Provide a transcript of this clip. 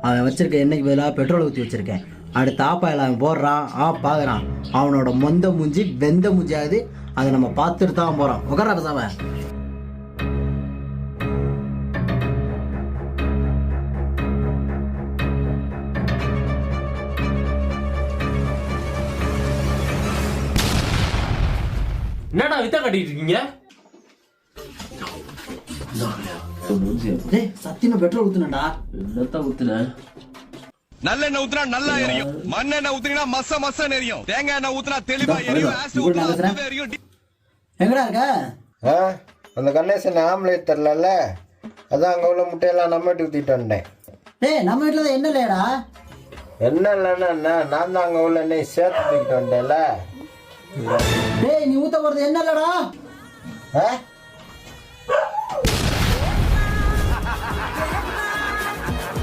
அவன் வச்சிருக்க எண்ணெய்க்கு பதிலாக பெட்ரோல் ஊற்றி வச்சிருக்கேன். அடுத்த ஆப்பாயில் அவன் போடுறான், பார்க்குறான். அவனோட மொந்த மூஞ்சி வெந்த மூஞ்சி ஆகுது. அதை நம்ம பார்த்துட்டு தான் போகிறோம். உட்காரா பேசாம. என்னடா வித்த கட்டிட்டு இருக்கீங்க? சத்தியமா பெட்ரோல் ஊத்துனடா. என்னத்தான் ஊத்துன? நல்லெண்ணெய் ஊத்துனா நல்லா எரியும், மண்ணெண்ணெய் ஊத்துனா மச மச எரியும், தேங்காய் எண்ணெய் ஊத்துனா தெளிவா எரியும், ஆசிட் ஊத்துனா எரியும். எங்கடா இருக்க? அந்த கணேசன் ஆம்லேட் தரல, அதான் அங்க உள்ள முட்டையெல்லாம் நம்ம வீட்டு ஊத்திட்டு வந்தேன். டேய் நம்ம வீட்டுல தான் என்ன இல்லையடா? என்ன இல்லைன்னா நான் தான் அங்க உள்ள எண்ணெய் சேர்த்து தூக்கிட்டு வந்தேன்ல. டேய் நீ ஊத்த போறது என்ன இல்லடா?